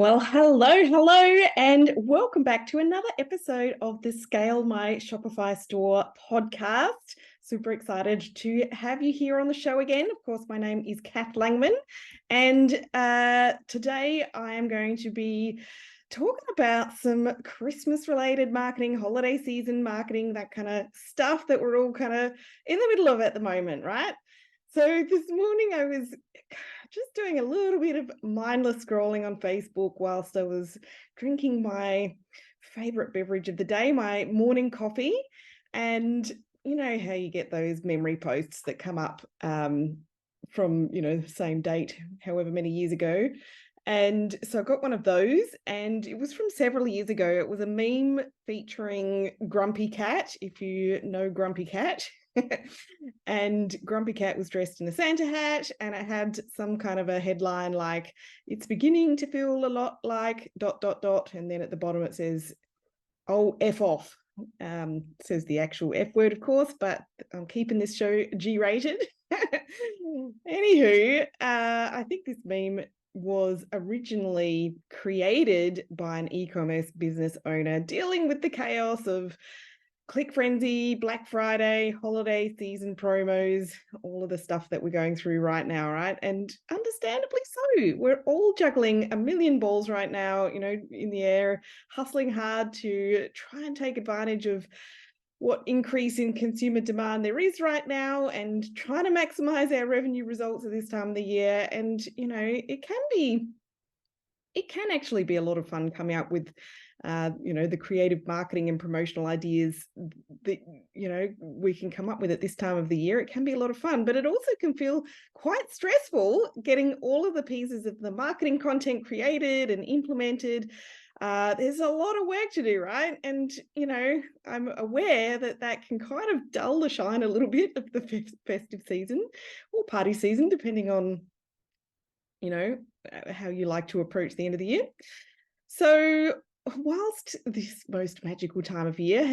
Well, hello, and welcome back to another episode of the Scale My Shopify Store podcast. Super excited to have you here on the show again. Of course, my name is Kath Langman, and today I am going to be talking about some Christmas-related marketing, holiday season marketing, that kind of stuff that we're all kind of in the middle of at the moment, right? So this morning I was just doing a little bit of mindless scrolling on Facebook whilst I was drinking my favorite beverage of the day, my morning coffee. And you know how you get those memory posts that come up from, the same date, however many years ago. And so I got one of those, and it was from several years ago. It was a meme featuring Grumpy Cat, if you know Grumpy Cat. And Grumpy Cat was dressed in a Santa hat, and it had some kind of a headline like, "It's beginning to feel a lot like ... And then at the bottom it says, "Oh, F off." Says the actual F word, of course, but I'm keeping this show G-rated. Anywho, I think this meme was originally created by an e-commerce business owner dealing with the chaos of click frenzy, Black Friday, holiday season promos, all of the stuff that we're going through right now, right? And understandably so. We're all juggling a million balls right now, in the air, hustling hard to try and take advantage of what increase in consumer demand there is right now, and trying to maximize our revenue results at this time of the year. And it can actually be a lot of fun coming up with the creative marketing and promotional ideas that we can come up with at this time of the year. It can be a lot of fun, but it also can feel quite stressful getting all of the pieces of the marketing content created and implemented. There's a lot of work to do, right? And I'm aware that can kind of dull the shine a little bit of the festive season or party season, depending on how you like to approach the end of the year. So whilst this most magical time of year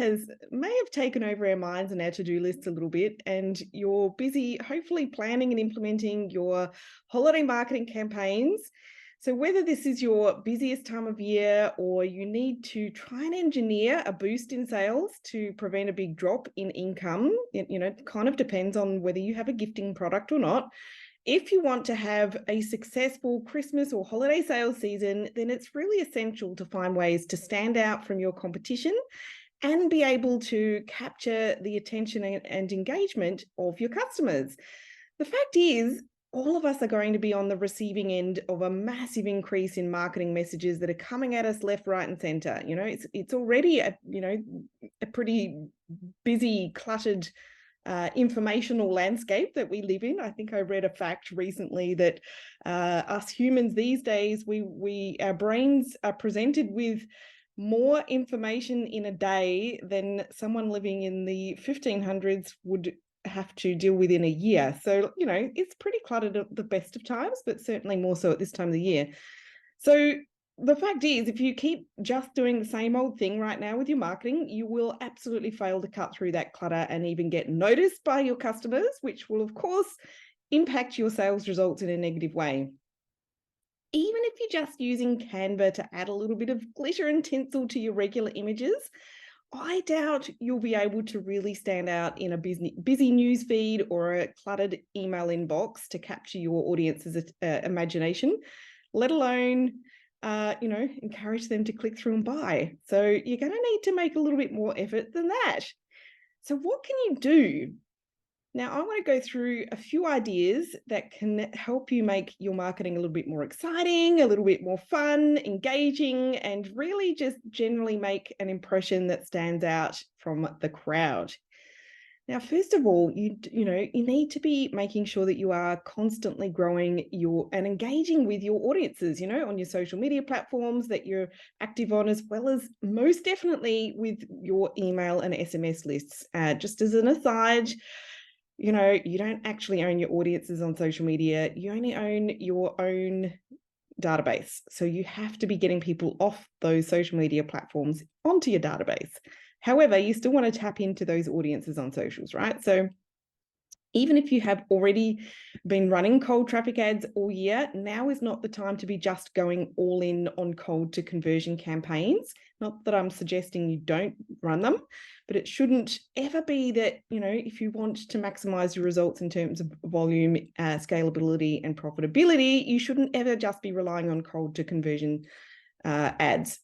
may have taken over our minds and our to-do lists a little bit, and you're busy hopefully planning and implementing your holiday marketing campaigns, so whether this is your busiest time of year or you need to try and engineer a boost in sales to prevent a big drop in income, it kind of depends on whether you have a gifting product or not. If you want to have a successful Christmas or holiday sales season, then it's really essential to find ways to stand out from your competition and be able to capture the attention and engagement of your customers. The fact is, all of us are going to be on the receiving end of a massive increase in marketing messages that are coming at us left, right, and center. It's already a pretty busy, cluttered informational landscape that we live in. I think I read a fact recently that us humans these days, our brains are presented with more information in a day than someone living in the 1500s would have to deal with in a year. So, it's pretty cluttered at the best of times, but certainly more so at this time of the year. So the fact is, if you keep just doing the same old thing right now with your marketing, you will absolutely fail to cut through that clutter and even get noticed by your customers, which will, of course, impact your sales results in a negative way. Even if you're just using Canva to add a little bit of glitter and tinsel to your regular images, I doubt you'll be able to really stand out in a busy news feed or a cluttered email inbox to capture your audience's imagination, let alone encourage them to click through and buy. So you're going to need to make a little bit more effort than that. So what can you do? Now, I want to go through a few ideas that can help you make your marketing a little bit more exciting, a little bit more fun, engaging, and really just generally make an impression that stands out from the crowd. Now, first of all, you need to be making sure that you are constantly growing and engaging with your audiences, on your social media platforms that you're active on, as well as most definitely with your email and SMS lists. Just as an aside, you don't actually own your audiences on social media. You only own your own database. So you have to be getting people off those social media platforms onto your database. However, you still want to tap into those audiences on socials, right? So Even if you have already been running cold traffic ads all year, now is not the time to be just going all in on cold to conversion campaigns. Not that I'm suggesting you don't run them, but it shouldn't ever be that, if you want to maximize your results in terms of volume, scalability, and profitability, you shouldn't ever just be relying on cold to conversion ads,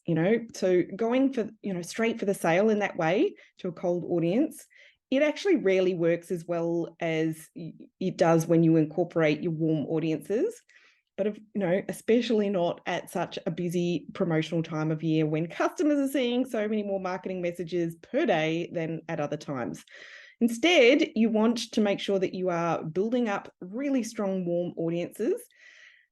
So going for, straight for the sale in that way to a cold audience, it actually rarely works as well as it does when you incorporate your warm audiences. But, especially not at such a busy promotional time of year when customers are seeing so many more marketing messages per day than at other times. Instead, you want to make sure that you are building up really strong warm audiences.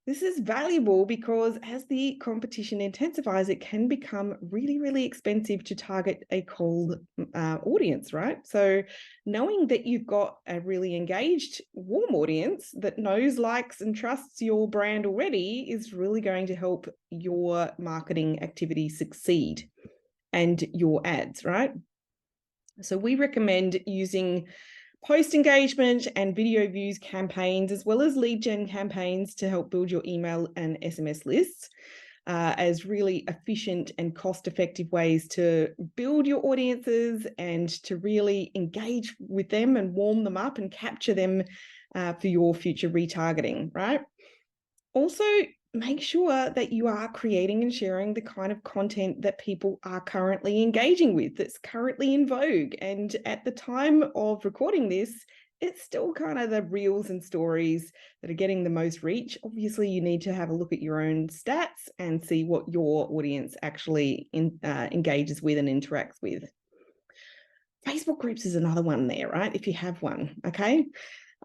This is valuable because as the competition intensifies, it can become really, really expensive to target a cold audience, right? So knowing that you've got a really engaged warm audience that knows, likes, and trusts your brand already is really going to help your marketing activity succeed and your ads, right? So we recommend using post engagement and video views campaigns, as well as lead gen campaigns to help build your email and SMS lists as really efficient and cost-effective ways to build your audiences and to really engage with them and warm them up and capture them for your future retargeting, right? Also, make sure that you are creating and sharing the kind of content that people are currently engaging with, that's currently in vogue. And at the time of recording this, it's still kind of the reels and stories that are getting the most reach. Obviously, you need to have a look at your own stats and see what your audience actually engages with and interacts with. Facebook groups is another one there, right? If you have one, okay?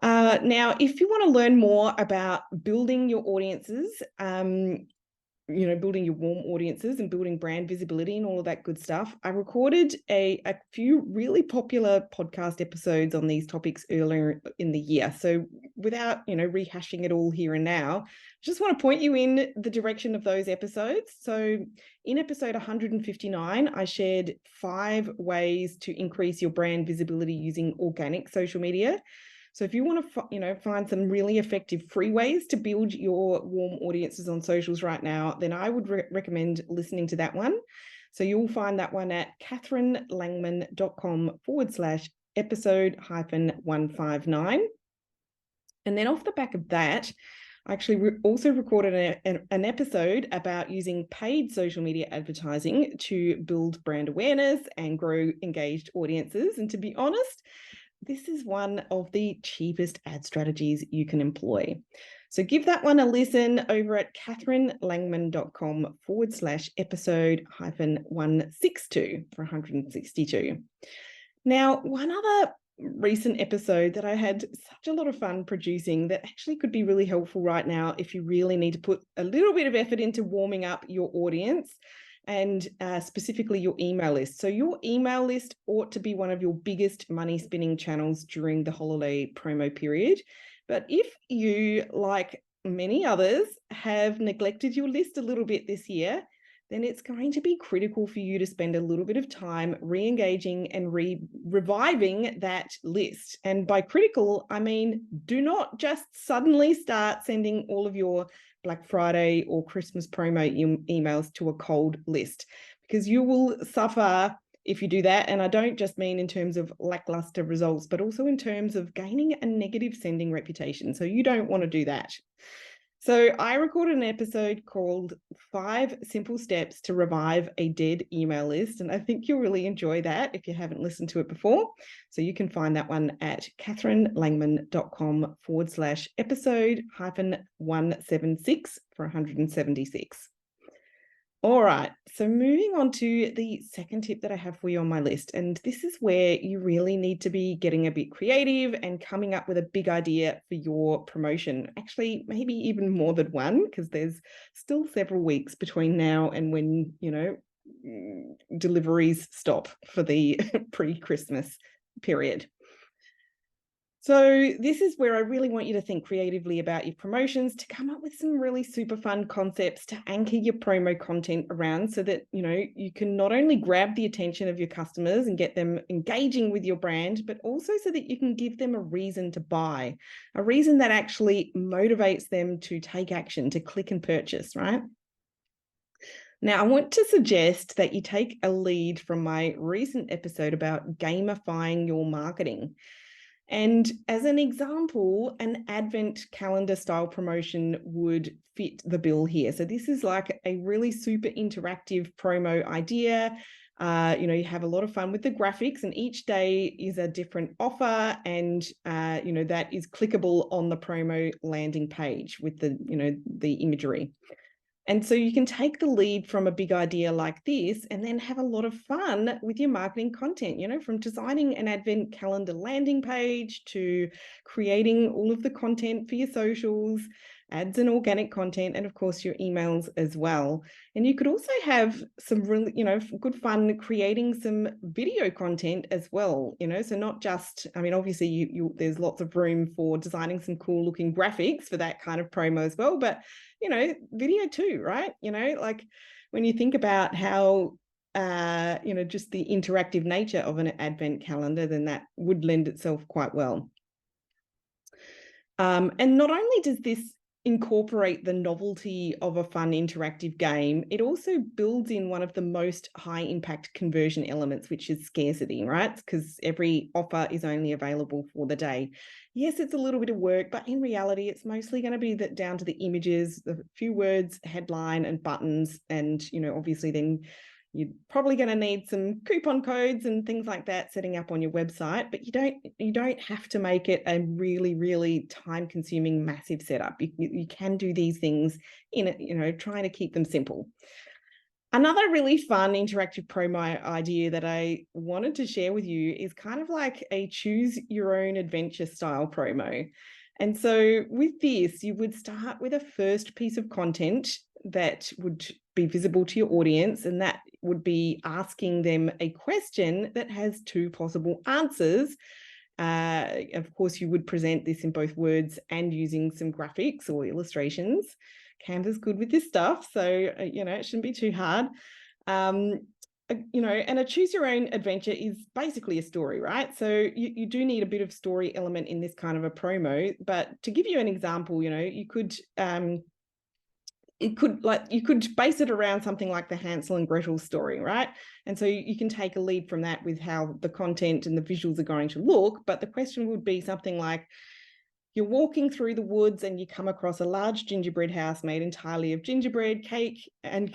Now, if you want to learn more about building your audiences, building your warm audiences and building brand visibility and all of that good stuff, I recorded a few really popular podcast episodes on these topics earlier in the year. So without, rehashing it all here and now, I just want to point you in the direction of those episodes. So in episode 159, I shared 5 ways to increase your brand visibility using organic social media. So if you want to, find some really effective free ways to build your warm audiences on socials right now, then I would recommend listening to that one. So you'll find that one at katherinelangman.com/episode-159. And then off the back of that, I actually also recorded an episode about using paid social media advertising to build brand awareness and grow engaged audiences. And to be honest, this is one of the cheapest ad strategies you can employ. So give that one a listen over at katherinelangman.com/episode-162 for 162. Now, one other recent episode that I had such a lot of fun producing that actually could be really helpful right now if you really need to put a little bit of effort into warming up your audience and specifically your email list. So your email list ought to be one of your biggest money spinning channels during the holiday promo period. But if you, like many others, have neglected your list a little bit this year, then it's going to be critical for you to spend a little bit of time re-engaging and reviving that list. And by critical, I mean, do not just suddenly start sending all of your Black Friday or Christmas promo emails to a cold list, because you will suffer if you do that. And I don't just mean in terms of lackluster results, but also in terms of gaining a negative sending reputation. So you don't want to do that. So I recorded an episode called 5 Simple Steps to Revive a Dead Email List. And I think you'll really enjoy that if you haven't listened to it before. So you can find that one at katherinelangman.com/episode-176 for 176. All right, so moving on to the second tip that I have for you on my list. And this is where you really need to be getting a bit creative and coming up with a big idea for your promotion. Actually, maybe even more than one, because there's still several weeks between now and when, deliveries stop for the pre-Christmas period. So this is where I really want you to think creatively about your promotions, to come up with some really super fun concepts to anchor your promo content around, so that, you can not only grab the attention of your customers and get them engaging with your brand, but also so that you can give them a reason to buy, a reason that actually motivates them to take action, to click and purchase, right? Now, I want to suggest that you take a lead from my recent episode about gamifying your marketing. And as an example, an advent calendar style promotion would fit the bill here. So this is like a really super interactive promo idea. You have a lot of fun with the graphics, and each day is a different offer, and that is clickable on the promo landing page with the imagery. And so you can take the lead from a big idea like this and then have a lot of fun with your marketing content, from designing an advent calendar landing page to creating all of the content for your socials, ads and organic content, and of course your emails as well. And you could also have some really, good fun creating some video content as well, so not just, obviously there's lots of room for designing some cool looking graphics for that kind of promo as well, but video too, right? Like when you think about how, just the interactive nature of an advent calendar, then that would lend itself quite well. And not only does this incorporate the novelty of a fun interactive game, it also builds in one of the most high impact conversion elements, which is scarcity, right? Because every offer is only available for the day. Yes, it's a little bit of work, but in reality, it's mostly going to be down to the images, the few words, headline and buttons. And, obviously then you're probably going to need some coupon codes and things like that setting up on your website, but you don't have to make it a really, really time-consuming, massive setup. You can do these things in trying to keep them simple. Another really fun interactive promo idea that I wanted to share with you is kind of like a choose your own adventure style promo. And so with this, you would start with a first piece of content that would be visible to your audience, and that would be asking them a question that has two possible answers. Of course, you would present this in both words and using some graphics or illustrations. Canva's good with this stuff, so it shouldn't be too hard. And a choose your own adventure is basically a story, right? So you do need a bit of story element in this kind of a promo. But to give you an example, you could you could base it around something like the Hansel and Gretel story, right? And so you can take a lead from that with how the content and the visuals are going to look. But the question would be something like, you're walking through the woods and you come across a large gingerbread house made entirely of gingerbread, cake and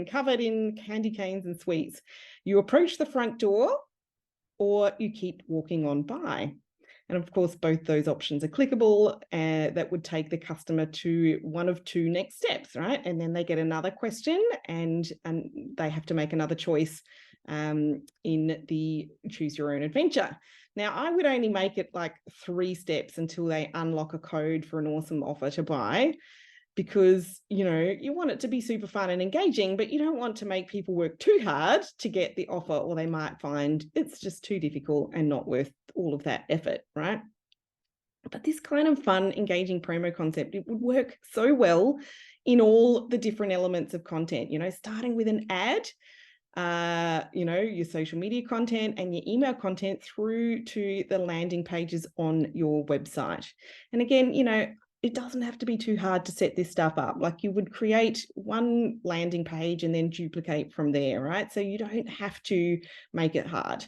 covered in candy canes and sweets. You approach the front door, or you keep walking on by. And of course, both those options are clickable, and that would take the customer to one of two next steps, right? And then they get another question and they have to make another choice in the choose your own adventure. Now, I would only make it like 3 steps until they unlock a code for an awesome offer to buy, because you want it to be super fun and engaging, but you don't want to make people work too hard to get the offer, or they might find it's just too difficult and not worth all of that effort, right? But this kind of fun, engaging promo concept, it would work so well in all the different elements of content, starting with an ad, your social media content and your email content through to the landing pages on your website. And again, it doesn't have to be too hard to set this stuff up. Like, you would create one landing page and then duplicate from there, right? So you don't have to make it hard.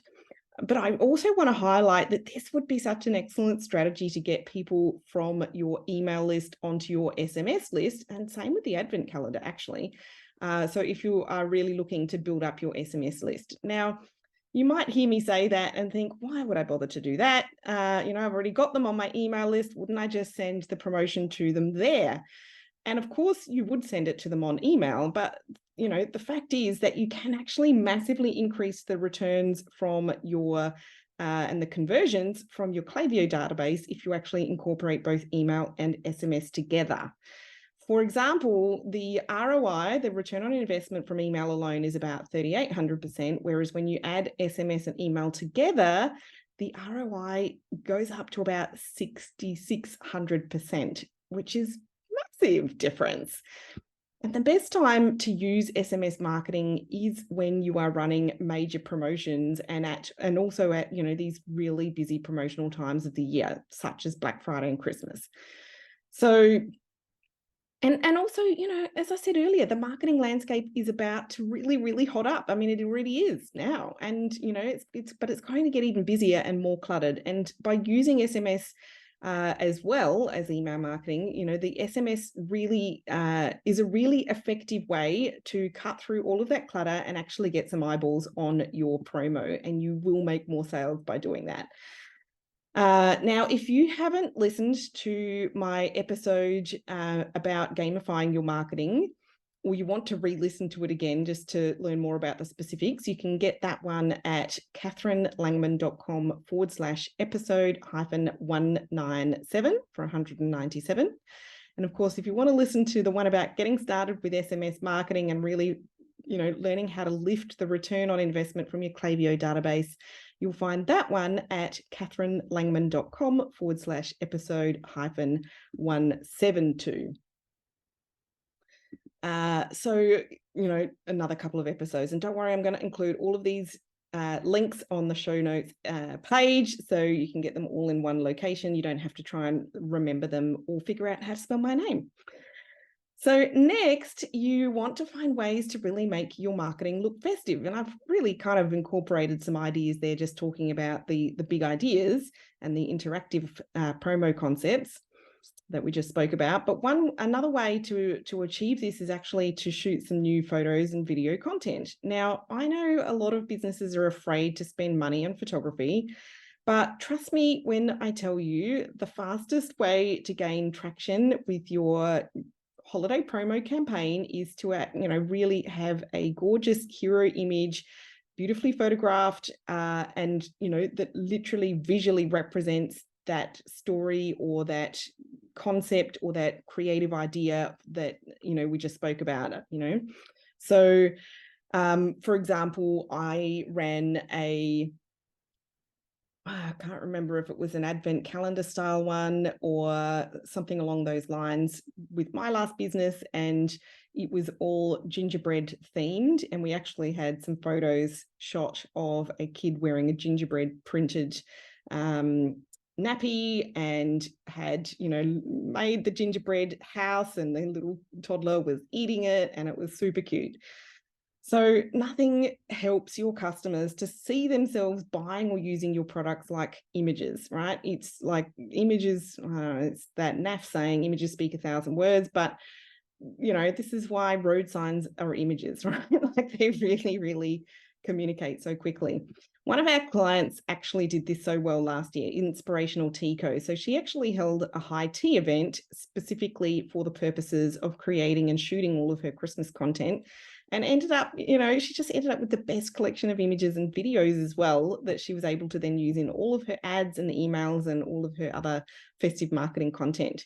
But I also want to highlight that this would be such an excellent strategy to get people from your email list onto your SMS list, and same with the advent calendar, actually. So if you are really looking to build up your SMS list. Now, you might hear me say that and think, why would I bother to do that? I've already got them on my email list. Wouldn't I just send the promotion to them there? And of course, you would send it to them on email, but the fact is that you can actually massively increase the returns from your and the conversions from your Klaviyo database if you actually incorporate both email and SMS together. For example, the ROI, the return on investment from email alone, is about 3,800%, whereas when you add SMS and email together, the ROI goes up to about 6,600%, which is massive difference. And the best time to use SMS marketing is when you are running major promotions and also at these really busy promotional times of the year, such as Black Friday and Christmas. So, and also, as I said earlier, the marketing landscape is about to really, really hot up. I mean, it already is now, and but it's going to get even busier and more cluttered. And by using SMS as well as email marketing, the SMS really is a really effective way to cut through all of that clutter and actually get some eyeballs on your promo, and you will make more sales by doing that. Now, if you haven't listened to my episode about gamifying your marketing, or you want to re-listen to it again just to learn more about the specifics, you can get that one at katherinelangman.com/episode-197 for 197. And of course, if you want to listen to the one about getting started with SMS marketing and really, learning how to lift the return on investment from your Klaviyo database, you'll find that one at katherinelangman.com/episode-172. So, another couple of episodes. And don't worry, I'm going to include all of these links on the show notes page, so you can get them all in one location. You don't have to try and remember them or figure out how to spell my name. So next, you want to find ways to really make your marketing look festive. And I've really kind of incorporated some ideas there, just talking about the big ideas and the interactive promo concepts that we just spoke about. But another way to achieve this is actually to shoot some new photos and video content. Now, I know a lot of businesses are afraid to spend money on photography, but trust me when I tell you, the fastest way to gain traction with your holiday promo campaign is to really have a gorgeous hero image, beautifully photographed, and that literally visually represents that story or that concept or that creative idea that we just spoke about. So for example, I ran I can't remember if it was an advent calendar style one or something along those lines with my last business, and it was all gingerbread themed, and we actually had some photos shot of a kid wearing a gingerbread printed nappy and had made the gingerbread house, and the little toddler was eating it, and it was super cute. So nothing helps your customers to see themselves buying or using your products like images, right? It's like images, it's that NAF saying, images speak 1,000 words, but this is why road signs are images, right? Like they really, really communicate so quickly. One of our clients actually did this so well last year, Inspirational Tea Co. So she actually held a high tea event specifically for the purposes of creating and shooting all of her Christmas content, and ended up, she just ended up with the best collection of images and videos as well that she was able to then use in all of her ads and emails and all of her other festive marketing content.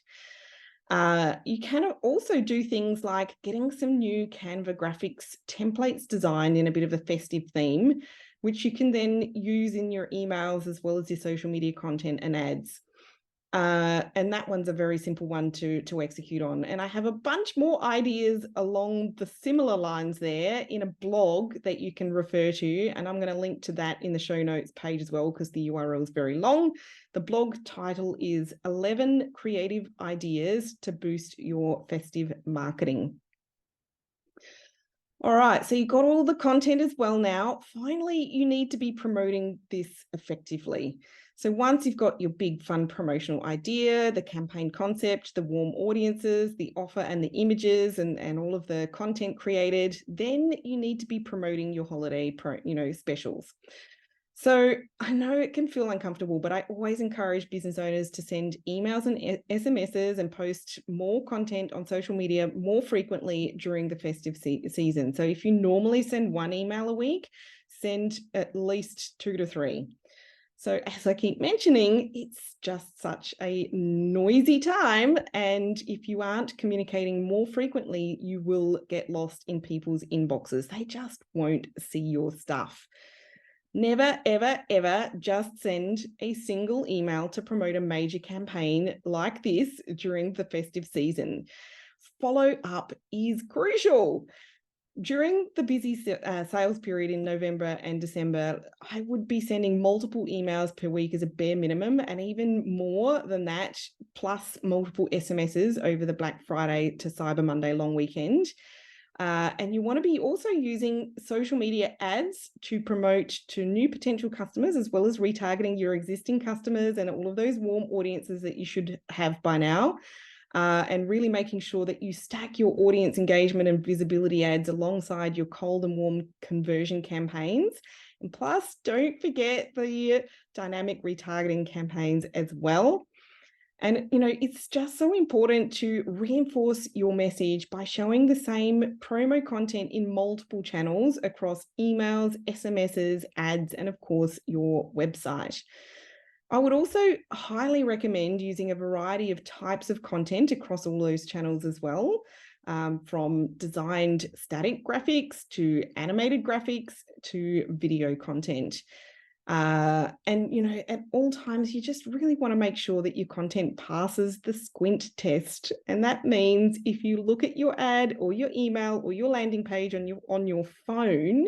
You can also do things like getting some new Canva graphics templates designed in a bit of a festive theme, which you can then use in your emails as well as your social media content and ads. And that one's a very simple one to execute on. And I have a bunch more ideas along the similar lines there in a blog that you can refer to. And I'm going to link to that in the show notes page as well, because the URL is very long. The blog title is 11 Creative Ideas to Boost Your Festive Marketing. All right, so you've got all the content as well now. Finally, you need to be promoting this effectively. So once you've got your big fun promotional idea, the campaign concept, the warm audiences, the offer and the images and all of the content created, then you need to be promoting your holiday specials. So I know it can feel uncomfortable, but I always encourage business owners to send emails and SMSs and post more content on social media more frequently during the festive season. So if you normally send one email a week, send at least 2 to 3. So as I keep mentioning, it's just such a noisy time. And if you aren't communicating more frequently, you will get lost in people's inboxes. They just won't see your stuff. Never, ever, ever just send a single email to promote a major campaign like this during the festive season. Follow up is crucial. During the busy sales period in November and December, I would be sending multiple emails per week as a bare minimum, and even more than that, plus multiple SMSs over the Black Friday to Cyber Monday long weekend. And you want to be also using social media ads to promote to new potential customers, as well as retargeting your existing customers and all of those warm audiences that you should have by now. And really making sure that you stack your audience engagement and visibility ads alongside your cold and warm conversion campaigns. And plus, don't forget the dynamic retargeting campaigns as well. And, it's just so important to reinforce your message by showing the same promo content in multiple channels across emails, SMSs, ads, and of course, your website. I would also highly recommend using a variety of types of content across all those channels as well, from designed static graphics to animated graphics to video content. And, at all times, you just really want to make sure that your content passes the squint test. And that means if you look at your ad or your email or your landing page on your phone,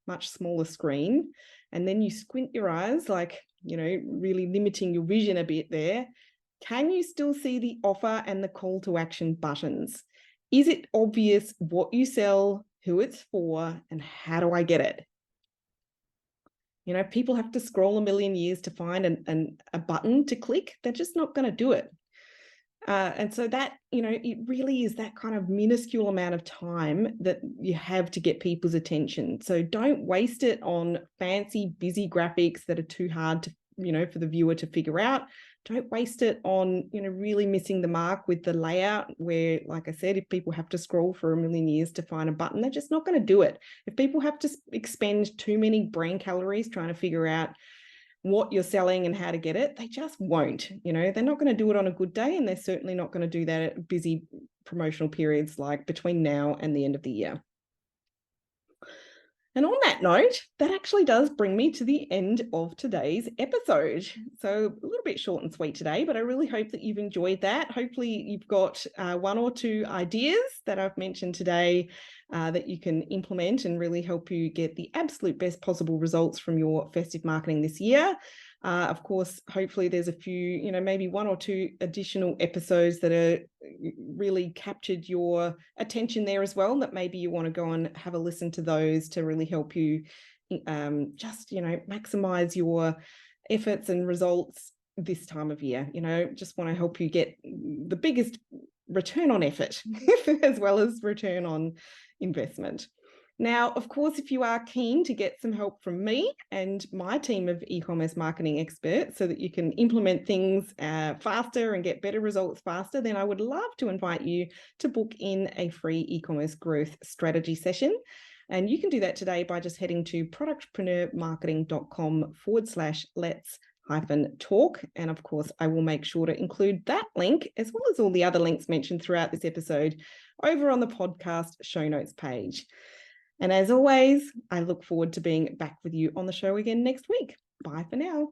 much smaller screen, and then you squint your eyes, like, really limiting your vision a bit there, can you still see the offer and the call to action buttons? Is it obvious what you sell, who it's for, and how do I get it? People have to scroll a million years to find a button to click. They're just not going to do it. And so that, it really is that kind of minuscule amount of time that you have to get people's attention. So don't waste it on fancy, busy graphics that are too hard to, for the viewer to figure out. Don't waste it on, really missing the mark with the layout where, like I said, if people have to scroll for a million years to find a button, they're just not going to do it. If people have to expend too many brain calories trying to figure out what you're selling and how to get it, they just won't. They're not going to do it on a good day, and they're certainly not going to do that at busy promotional periods like between now and the end of the year. And on that note, that actually does bring me to the end of today's episode. So a little bit short and sweet today, but I really hope that you've enjoyed that. Hopefully you've got one or two ideas that I've mentioned today that you can implement and really help you get the absolute best possible results from your festive marketing this year. Of course, hopefully there's a few, maybe one or two additional episodes that are really captured your attention there as well, that maybe you want to go and have a listen to those to really help you just, maximize your efforts and results this time of year. Just want to help you get the biggest return on effort as well as return on investment. Now, of course, if you are keen to get some help from me and my team of e-commerce marketing experts so that you can implement things faster and get better results faster, then I would love to invite you to book in a free e-commerce growth strategy session. And you can do that today by just heading to productpreneurmarketing.com/let's-talk. And of course, I will make sure to include that link as well as all the other links mentioned throughout this episode over on the podcast show notes page. And as always, I look forward to being back with you on the show again next week. Bye for now.